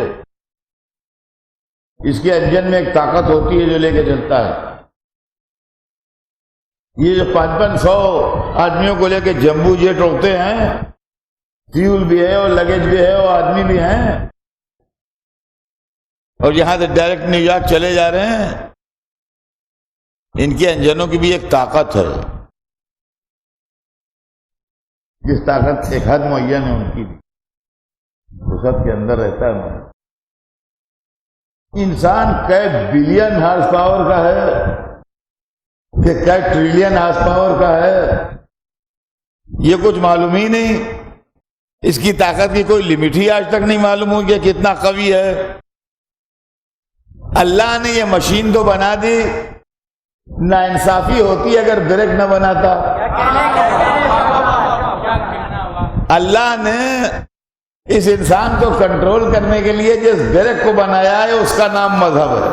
اس کے انجن میں ایک طاقت ہوتی ہے جو لے کے چلتا ہے. یہ جو 500 آدمیوں کو لے کے جمبو جیٹ اڑتے ہیں، فیول بھی ہے اور لگیج بھی ہے اور آدمی بھی ہیں، اور یہاں سے ڈائریکٹ نیو یارک چلے جا رہے ہیں، ان کے انجنوں کی بھی ایک طاقت ہے. جس طاقت ایک حد معین ہے ان کی، وہ سب کے اندر رہتا ہے. انسان کئی بلین ہارس پاور کا ہے کہ کئی ٹریلین ہارس پاور کا ہے، یہ کچھ معلوم ہی نہیں. اس کی طاقت کی کوئی لمٹ ہی آج تک نہیں معلوم ہوئی کہ کتنا قوی ہے. اللہ نے یہ مشین تو بنا دی، ناانصافی ہوتی اگر بریک نہ بناتا. اللہ نے اس انسان کو کنٹرول کرنے کے لیے جس بریک کو بنایا ہے اس کا نام مذہب ہے.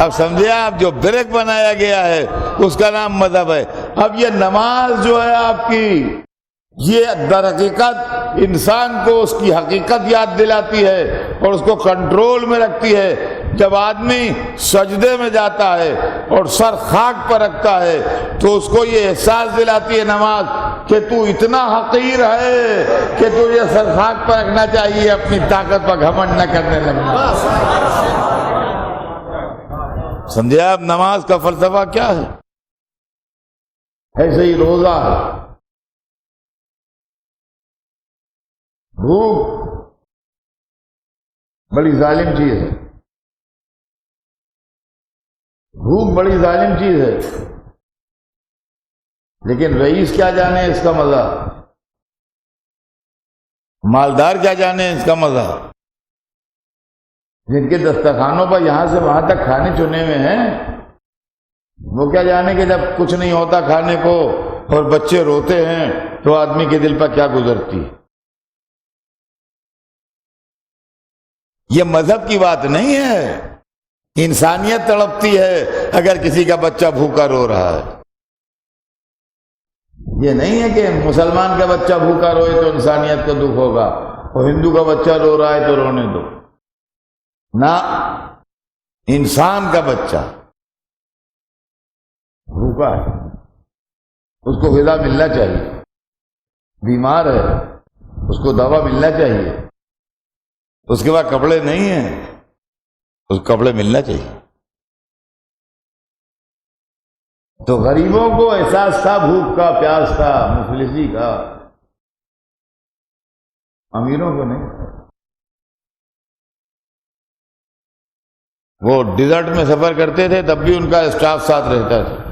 اب سمجھے آپ، جو بریک بنایا گیا ہے اس کا نام مذہب ہے. اب یہ نماز جو ہے آپ کی، یہ در حقیقت انسان کو اس کی حقیقت یاد دلاتی ہے اور اس کو کنٹرول میں رکھتی ہے. جب آدمی سجدے میں جاتا ہے اور سر خاک پر رکھتا ہے تو اس کو یہ احساس دلاتی ہے نماز کہ تو اتنا حقیر ہے کہ تجھے سر خاک پر رکھنا چاہیے، اپنی طاقت پر گھمنڈ نہ کرنے لگنا. سمجھے آپ نماز کا فلسفہ کیا ہے؟ ایسے ہی روزہ ہے. بھوک بڑی ظالم چیز ہے، بھوک بڑی ظالم چیز ہے، لیکن رئیس کیا جانے اس کا مزہ، مالدار کیا جانے اس کا مزہ. جن کے دسترخوانوں پر یہاں سے وہاں تک کھانے چنے ہوئے ہیں، وہ کیا جانے کہ جب کچھ نہیں ہوتا کھانے کو اور بچے روتے ہیں تو آدمی کے دل پر کیا گزرتی. یہ مذہب کی بات نہیں ہے، انسانیت تڑپتی ہے اگر کسی کا بچہ بھوکا رو رہا ہے. یہ نہیں ہے کہ مسلمان کا بچہ بھوکا روئے تو انسانیت کو دکھ ہوگا اور ہندو کا بچہ رو رہا ہے تو رونے دو. نہ، انسان کا بچہ بھوکا ہے، اس کو غذا ملنا چاہیے. بیمار ہے، اس کو دوا ملنا چاہیے. اس کے بعد کپڑے نہیں ہیں، اس کو کپڑے ملنا چاہیے. تو غریبوں کو احساس تھا بھوک کا، پیاس کا، مفلسی کا، امیروں کو نہیں. وہ ڈیزرٹ میں سفر کرتے تھے تب بھی ان کا اسٹاف ساتھ رہتا تھا،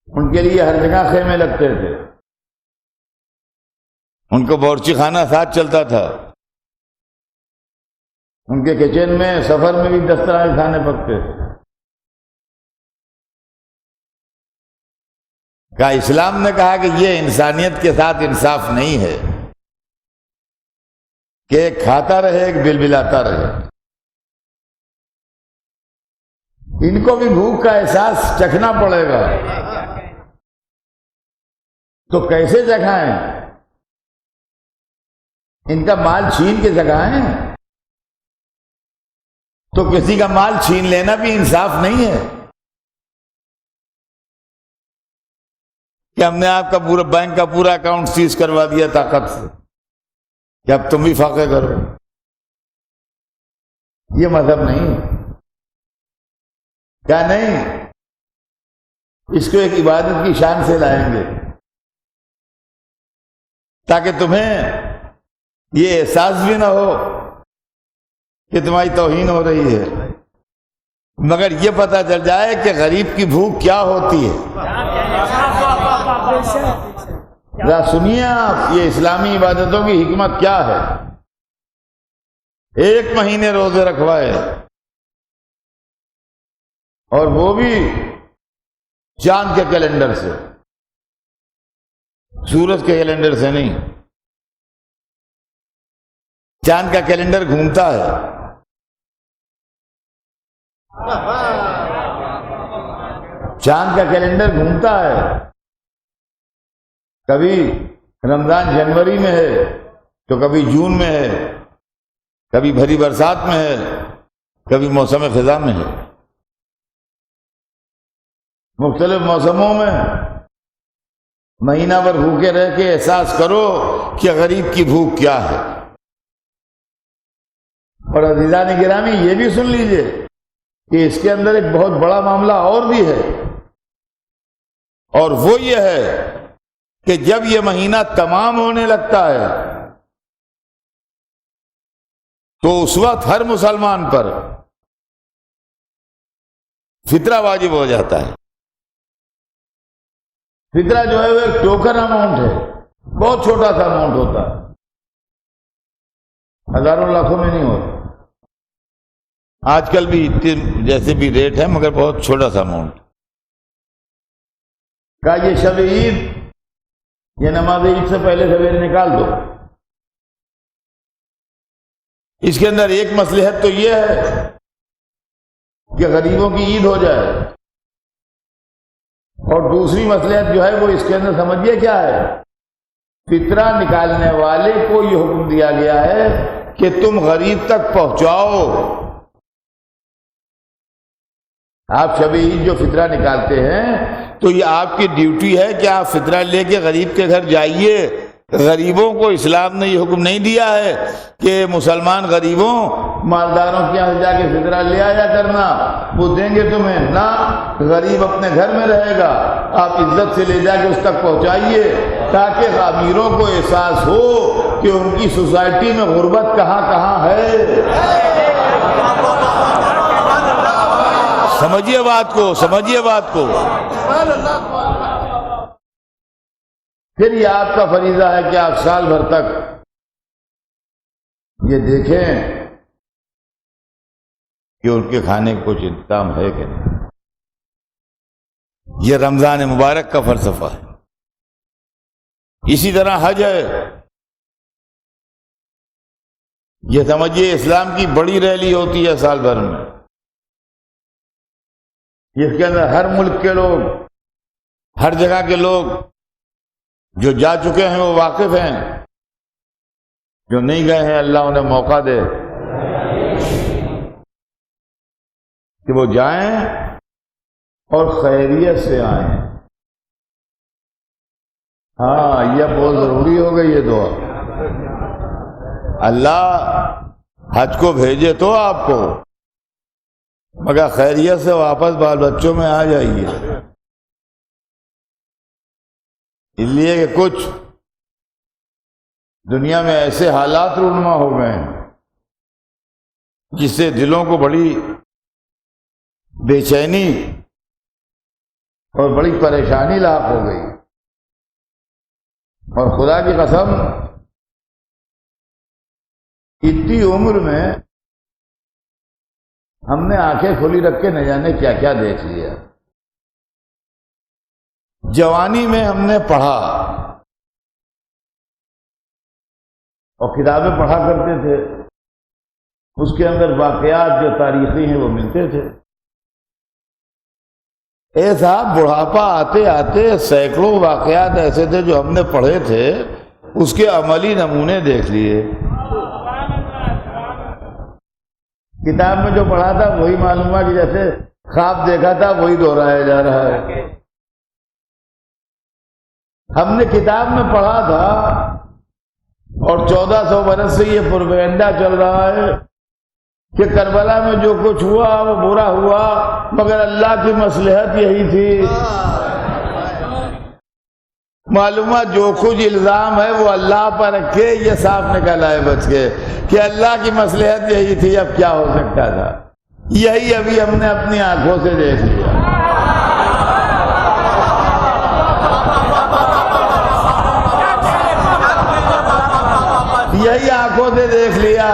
ان کے لیے ہر جگہ خیمے لگتے تھے، ان کو باورچی خانہ ساتھ چلتا تھا، ان کے کچن میں سفر میں بھی 10 طرح کے کھانے پکتے تھے. کہا اسلام نے کہا کہ یہ انسانیت کے ساتھ انصاف نہیں ہے کہ ایک کھاتا رہے ایک بلبلاتا رہے. ان کو بھی بھوک کا احساس چکھنا پڑے گا. تو کیسے چکھائیں؟ ان کا مال چھین کے چکھائیں؟ تو کسی کا مال چھین لینا بھی انصاف نہیں ہے کہ ہم نے آپ کا پورا بینک کا پورا اکاؤنٹ سیز کروا دیا طاقت سے کہ اب تم بھی فاقے کرو. یہ مذہب نہیں ہے. کیا نہیں؟ اس کو ایک عبادت کی شان سے لائیں گے تاکہ تمہیں یہ احساس بھی نہ ہو کہ تمہاری توہین ہو رہی ہے، مگر یہ پتہ چل جائے کہ غریب کی بھوک کیا ہوتی ہے۔ ذرا سنیے آپ، یہ اسلامی عبادتوں کی حکمت کیا ہے۔ 1 مہینے روزے رکھوائے، اور وہ بھی چاند کے کیلنڈر سے، سورج کے کیلنڈر سے نہیں۔ چاند کا کیلنڈر گھومتا ہے، چاند کا کیلنڈر گھومتا ہے، کبھی رمضان جنوری میں ہے تو کبھی جون میں ہے، کبھی بھری برسات میں ہے، کبھی موسم خزاں میں ہے۔ مختلف موسموں میں مہینہ بھر بھوکے رہ کے احساس کرو کہ غریب کی بھوک کیا ہے۔ اور عزیزان گرامی، یہ بھی سن لیجئے کہ اس کے اندر ایک بہت بڑا معاملہ اور بھی ہے، اور وہ یہ ہے کہ جب یہ مہینہ تمام ہونے لگتا ہے تو اس وقت ہر مسلمان پر فطرہ واجب ہو جاتا ہے۔ فطرہ جو ہے وہ ایک ٹوکن اماؤنٹ ہے، بہت چھوٹا سا اماؤنٹ ہوتا ہے، ہزاروں لاکھوں میں نہیں ہوتا۔ آج کل بھی جیسے بھی ریٹ ہے، مگر بہت چھوٹا سا اماؤنٹ کا۔ یہ شب عید، یہ نماز عید سے پہلے سویرے نکال دو۔ اس کے اندر ایک مصلحت تو یہ ہے کہ غریبوں کی عید ہو جائے، اور دوسری مصلحت جو ہے وہ اس کے اندر سمجھیے کیا ہے، فطرہ نکالنے والے کو یہ حکم دیا گیا ہے کہ تم غریب تک پہنچاؤ۔ آپ شب عید جو فطرہ نکالتے ہیں تو یہ آپ کی ڈیوٹی ہے کہ آپ فطرہ لے کے غریب کے گھر جائیے۔ غریبوں کو اسلام نے یہ حکم نہیں دیا ہے کہ مسلمان غریبوں مالداروں کے یہاں جا کے فطرہ لے آیا کرنا، وہ دیں گے تمہیں، نہ، غریب اپنے گھر میں رہے گا، آپ عزت سے لے جا کے اس تک پہنچائیے تاکہ امیروں کو احساس ہو کہ ان کی سوسائٹی میں غربت کہاں کہاں ہے۔ سمجھیے بات کو، سمجھیے بات کو۔ پھر یہ آپ کا فریضہ ہے کہ آپ سال بھر تک یہ دیکھیں کہ ان کے کھانے کا کچھ انتظام ہے کہ نہیں۔ یہ رمضان مبارک کا فلسفہ ہے۔ اسی طرح حج ہے، یہ سمجھیے اسلام کی بڑی ریلی ہوتی ہے سال بھر میں، جس کے اندر ہر ملک کے لوگ، ہر جگہ کے لوگ جو جا چکے ہیں وہ واقف ہیں، جو نہیں گئے ہیں اللہ انہیں موقع دے کہ وہ جائیں اور خیریت سے آئیں۔ ہاں، یہ بہت ضروری ہو گئی یہ دعا۔ اللہ حج کو بھیجے تو آپ کو، مگر خیریت سے واپس بال بچوں میں آ جائیے۔ اس لیے کہ کچھ دنیا میں ایسے حالات رونما ہو گئے ہیں جس سے دلوں کو بڑی بے چینی اور بڑی پریشانی لاحق ہو گئی، اور خدا کی قسم اتنی عمر میں ہم نے آنکھیں کھلی رکھ کے نہ جانے کیا کیا دیکھ لیا۔ جوانی میں ہم نے پڑھا اور کتابیں پڑھا کرتے تھے، اس کے اندر واقعات جو تاریخی ہیں وہ ملتے تھے۔ اے صاحب، بڑھاپا آتے آتے سینکڑوں واقعات ایسے تھے جو ہم نے پڑھے تھے، اس کے عملی نمونے دیکھ لیے۔ کتاب میں جو پڑھا تھا وہی معلوم ہوا کہ جیسے خواب دیکھا تھا وہی دہرایا جا رہا ہے۔ ہم نے کتاب میں پڑھا تھا اور 1400 برس سے یہ پروپیگنڈا چل رہا ہے کہ کربلا میں جو کچھ ہوا وہ برا ہوا، مگر اللہ کی مصلحت یہی تھی۔ معلومات جو کچھ الزام ہے وہ اللہ پر رکھے، یہ صاف نکل آئے بچ کے کہ اللہ کی مصلحت یہی تھی، اب کیا ہو سکتا تھا۔ یہی ابھی ہم نے اپنی آنکھوں سے دیکھ لیا۔ یہی آنکھوں سے دیکھ لیا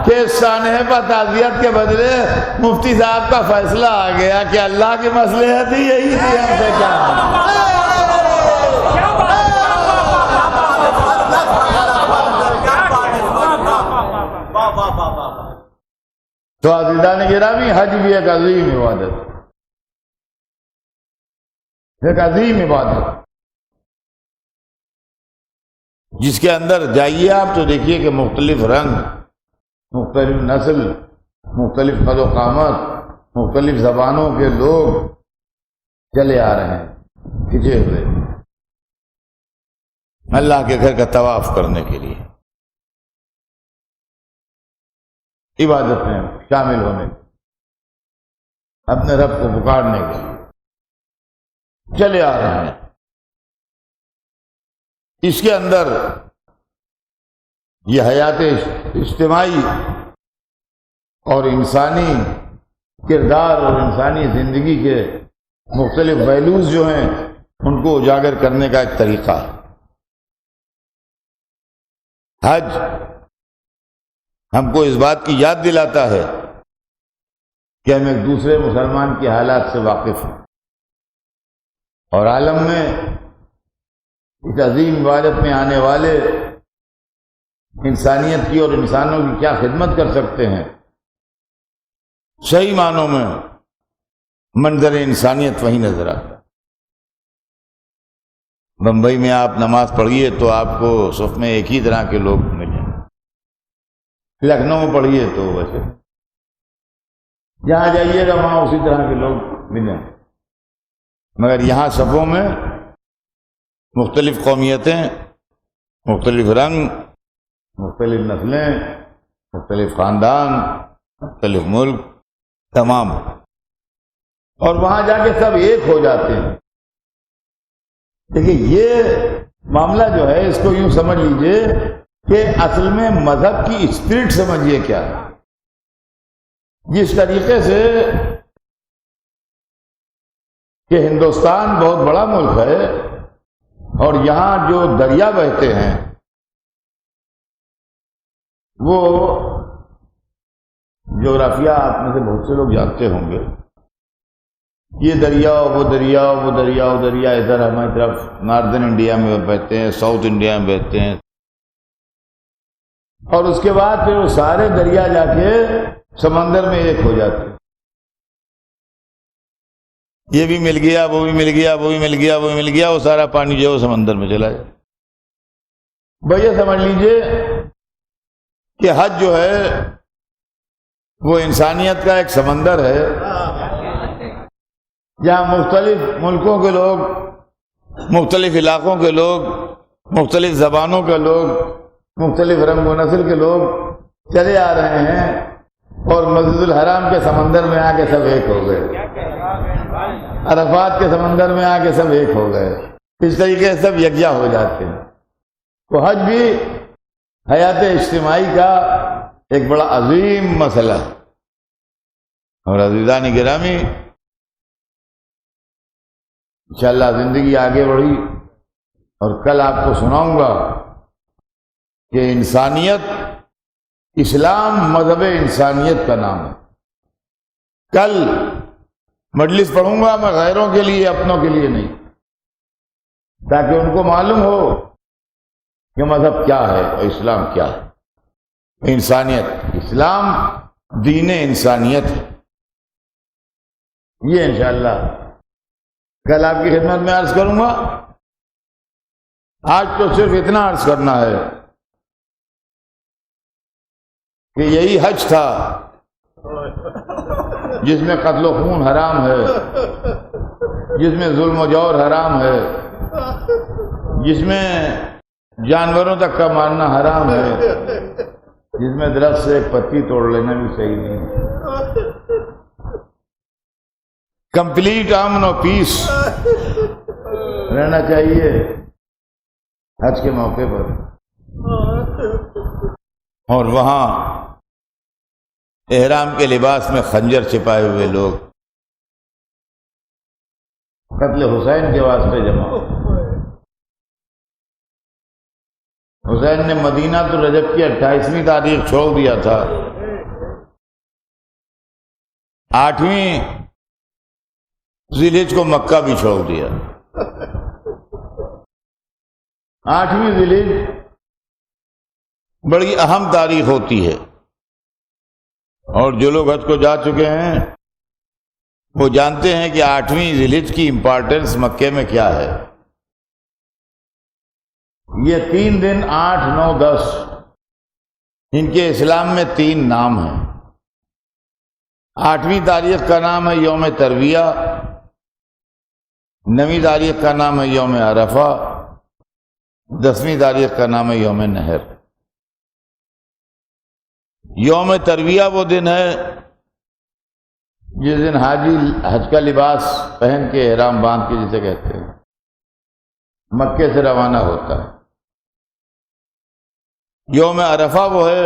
کہ سانحہ تعزیت کے بدلے مفتی صاحب کا فیصلہ آ گیا کہ اللہ کی مصلحت ہی یہی تھی، ہم سے کیا تو عزیزان گرامی، حج بھی ایک عظیم عبادت، ایک عظیم عبادت جس کے اندر جائیے آپ تو دیکھیے کہ مختلف رنگ، مختلف نسل، مختلف قد و قامت، مختلف زبانوں کے لوگ چلے آ رہے ہیں کھچے ہوئے اللہ کے گھر کا طواف کرنے کے لیے، عبادت میں شامل ہونے، اپنے رب کو پکارنے کے لیے چلے آ رہے ہیں۔ اس کے اندر یہ حیات اجتماعی اور انسانی کردار اور انسانی زندگی کے مختلف پہلوز جو ہیں ان کو اجاگر کرنے کا ایک طریقہ ہے۔ حج ہم کو اس بات کی یاد دلاتا ہے کہ ہم ایک دوسرے مسلمان کے حالات سے واقف ہیں اور عالم میں اس عظیم عبادت میں آنے والے انسانیت کی اور انسانوں کی کیا خدمت کر سکتے ہیں۔ صحیح معنوں میں منظر انسانیت وہیں نظر آتا ہے۔ بمبئی میں آپ نماز پڑھیے تو آپ کو صف میں ایک ہی طرح کے لوگ ملیں، لکھنؤ میں پڑھیے تو ویسے جہاں جائیے گا وہاں اسی طرح کے لوگ ملیں، مگر یہاں صفوں میں مختلف قومیتیں، مختلف رنگ، مختلف نسلیں، مختلف خاندان، مختلف ملک، تمام، اور وہاں جا کے سب ایک ہو جاتے ہیں۔ دیکھیے یہ معاملہ جو ہے اس کو یوں سمجھ لیجئے کہ اصل میں مذہب کی اسپرٹ سمجھیے کیا ہے۔ جس طریقے سے کہ ہندوستان بہت بڑا ملک ہے اور یہاں جو دریا بہتے ہیں وہ جغرافیہ آپ میں سے بہت سے لوگ جانتے ہوں گے، یہ دریا وہ دریا وہ دریا وہ دریا ادھر ہماری طرف ناردرن انڈیا میں بہتے ہیں، ساؤتھ انڈیا میں بہتے ہیں، اور اس کے بعد پھر وہ سارے دریا جا کے سمندر میں ایک ہو جاتے ہیں۔ یہ بھی مل گیا، وہ بھی مل گیا، وہ بھی مل گیا، وہ بھی مل گیا، وہ سارا پانی جو ہے وہ سمندر میں چلا جائے۔ بھئی یہ سمجھ لیجئے کہ حج جو ہے وہ انسانیت کا ایک سمندر ہے جہاں مختلف ملکوں کے لوگ، مختلف علاقوں کے لوگ، مختلف زبانوں کے لوگ، مختلف رنگ و نسل کے لوگ چلے آ رہے ہیں اور مسجد الحرام کے سمندر میں آ کے سب ایک ہو گئے، عرفات کے سمندر میں آ کے سب ایک ہو گئے، اس طریقے سے سب یکجا ہو جاتے ہیں۔ تو حج بھی حیات اجتماعی کا ایک بڑا عظیم مسئلہ ہے۔ اور عزیزان گرامی، انشاءاللہ زندگی آگے بڑھی اور کل آپ کو سناؤں گا کہ انسانیت، اسلام مذہب انسانیت کا نام ہے۔ کل مجلس پڑھوں گا میں غیروں کے لیے، اپنوں کے لیے نہیں، تاکہ ان کو معلوم ہو کہ مذہب کیا ہے اور اسلام کیا ہے۔ انسانیت، اسلام دین انسانیت ہے۔ یہ انشاءاللہ کل آپ کی خدمت میں عرض کروں گا۔ آج تو صرف اتنا عرض کرنا ہے کہ یہی حج تھا جس میں قتل و خون حرام ہے، جس میں ظلم و جور حرام ہے، جس میں جانوروں تک کا مارنا حرام ہے، جس میں درخت سے ایک پتی توڑ لینا بھی صحیح نہیں ہے۔ کمپلیٹ امن و پیس رہنا چاہیے حج کے موقع پر۔ اور وہاں احرام کے لباس میں خنجر چھپائے ہوئے لوگ قتل حسین کے واسطے جمع ہو۔ حسین نے مدینہ تو رجب کی 28ویں تاریخ چھوڑ دیا تھا، 8ویں ذی الحجہ کو مکہ بھی چھوڑ دیا۔ 8ویں ذی الحجہ بڑی اہم تاریخ ہوتی ہے، اور جو لوگ حج کو جا چکے ہیں وہ جانتے ہیں کہ 8ویں ذی الحجہ کی امپارٹنس مکے میں کیا ہے۔ یہ 3 دن 8، 9، 10 ان کے اسلام میں 3 نام ہیں۔ 8ویں تاریخ کا نام ہے یوم ترویہ، 9ویں تاریخ کا نام ہے یوم عرفہ، 10ویں تاریخ کا نام ہے یوم نحر۔ یوم ترویہ وہ دن ہے جس دن حاجی حج کا لباس پہن کے احرام باندھ کے جسے کہتے ہیں مکے سے روانہ ہوتا ہے۔ یوم عرفہ وہ ہے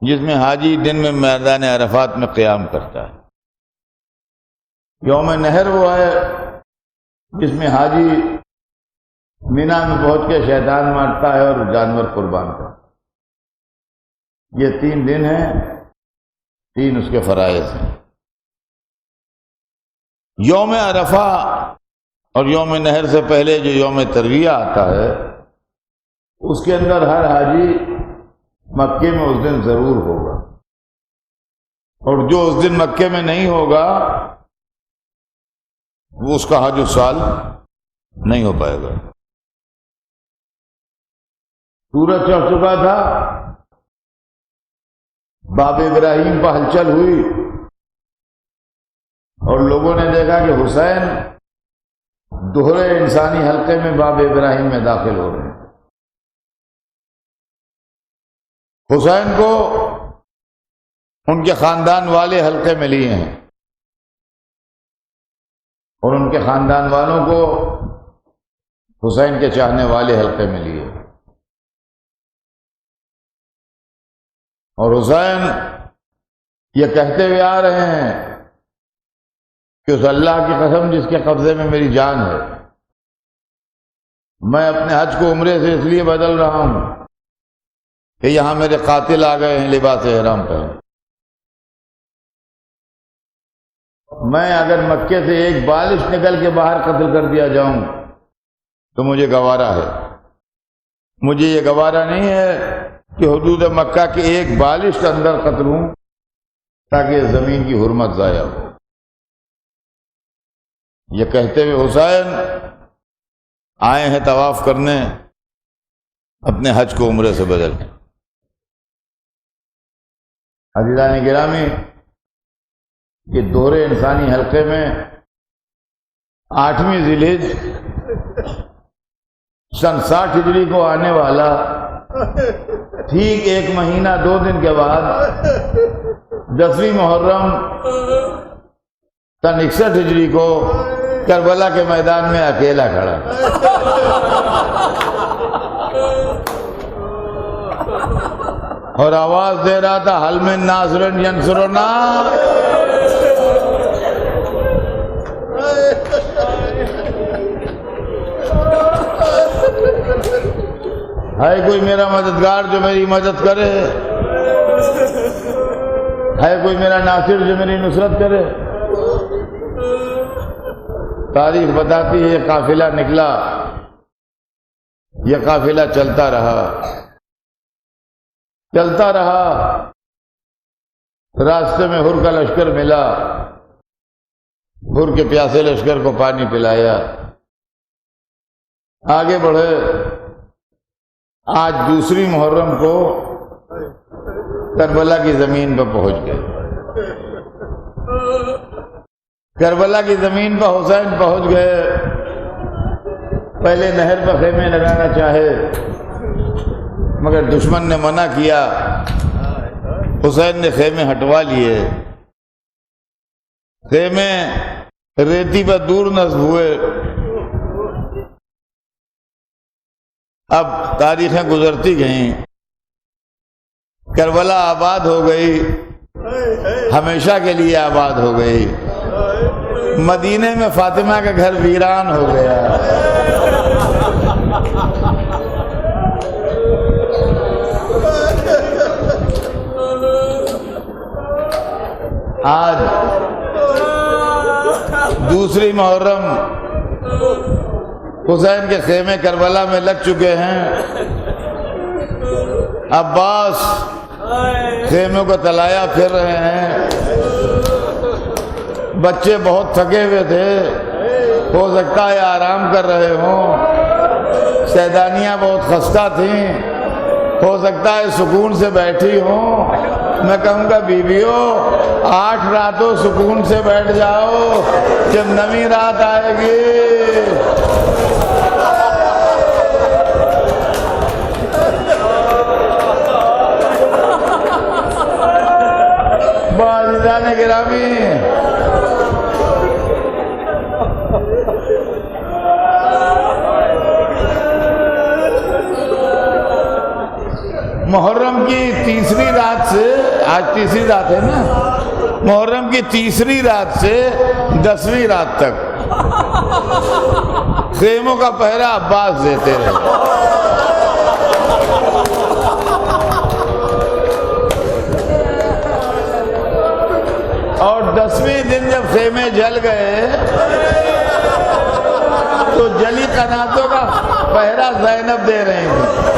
جس میں حاجی دن میں میدان عرفات میں قیام کرتا ہے۔ یوم نحر وہ ہے جس میں حاجی مینا میں پہنچ کے شیطان مارتا ہے اور جانور قربان کرتا ہے۔ یہ 3 دن ہیں، 3 اس کے فرائض ہیں۔ یوم عرفہ اور یوم نحر سے پہلے جو یوم ترویہ آتا ہے اس کے اندر ہر حاجی مکے میں اس دن ضرور ہوگا، اور جو اس دن مکے میں نہیں ہوگا وہ اس کا حج اس سال نہیں ہو پائے گا۔ سورج چڑھ چکا تھا، باب ابراہیم پر ہلچل ہوئی اور لوگوں نے دیکھا کہ حسین دوہرے انسانی حلقے میں باب ابراہیم میں داخل ہو رہے ہیں۔ حسین کو ان کے خاندان والے حلقے میں لیے ہیں، اور ان کے خاندان والوں کو حسین کے چاہنے والے حلقے میں لیے، اور حسین یہ کہتے ہوئے آ رہے ہیں کہ اس اللہ کی قسم جس کے قبضے میں میری جان ہے، میں اپنے حج کو عمرے سے اس لیے بدل رہا ہوں کہ یہاں میرے قاتل آ گئے ہیں لباس احرام پہن۔ میں اگر مکے سے ایک بالش نکل کے باہر قتل کر دیا جاؤں تو مجھے گوارا ہے، مجھے یہ گوارا نہیں ہے کہ حدود مکہ کے ایک بالش کے اندر قتل ہوں تاکہ زمین کی حرمت ضائع ہو۔ یہ کہتے ہوئے حسین آئے ہیں طواف کرنے، اپنے حج کو عمرے سے بدل کے۔ عزیزان گرامی، یہ دوہرے انسانی حلقے میں 8ویں ذی الحجہ سن 60 ہجری کو آنے والا ٹھیک 1 مہینہ 2 دن کے بعد 10ویں محرم سن 61 ہجری کو کربلا کے میدان میں اکیلا کھڑا، اور آواز دے رہا تھا حل من ناصر ینصرنا۔ ہے کوئی میرا مددگار جو میری مدد کرے؟ ہے کوئی میرا ناصر جو میری نصرت کرے؟ تاریخ بتاتی ہے یہ قافلہ نکلا، یہ قافلہ چلتا رہا، راستے میں حر کا لشکر ملا، حر کے پیاسے لشکر کو پانی پلایا، آگے بڑھے۔ آج 2 محرم کو کربلا کی زمین پر پہنچ گئے۔ کربلا کی زمین پر حسین پہنچ گئے۔ پہلے نہر پر خیمے لگانا چاہے مگر دشمن نے منع کیا حسین نے خیمے ہٹوا لیے، خیمے ریتی پر دور نصب ہوئے۔ اب تاریخیں گزرتی گئیں، کربلا آباد ہو گئی، ہمیشہ کے لیے آباد ہو گئی۔ مدینے میں فاطمہ کا گھر ویران ہو گیا۔ آج دوسری محرم حسین کے خیمے کربلا میں لگ چکے ہیں۔ عباس خیموں کو تلایا پھر رہے ہیں۔ بچے بہت تھکے ہوئے تھے، ہو سکتا ہے آرام کر رہے ہوں۔ سیدانیاں بہت خستہ تھیں، ہو سکتا ہے سکون سے بیٹھی ہوں۔ میں کہوں گا بیویوں 8 راتوں سکون سے بیٹھ جاؤ، جب 9ویں رات آئے گی عزیزان گرامی، محرم کی تیسری رات سے، آج تیسری رات ہے نا، محرم کی تیسری رات سے 10ویں رات تک خیموں کا پہرا عباس دیتے رہے۔ اور 10ویں دن جب خیمے جل گئے تو جلی قناتوں کا پہرا زینب دے رہی تھی۔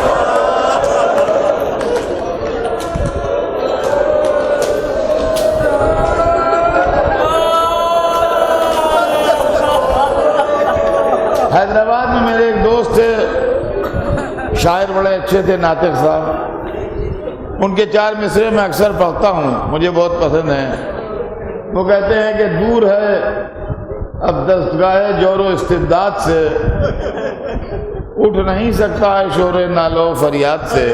حیدرآباد میں میرے ایک دوست تھے، شاعر بڑے اچھے تھے، ناطق صاحب۔ ان کے 4 مصرے میں اکثر پڑھتا ہوں، مجھے بہت پسند ہیں۔ وہ کہتے ہیں کہ دور ہے اب دستگاہ جور و استبداد سے، اٹھ نہیں سکتا ہے شور نالو فریاد سے۔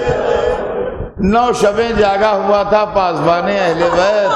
9 شبیں جاگا ہوا تھا پاسبان اہل بیت،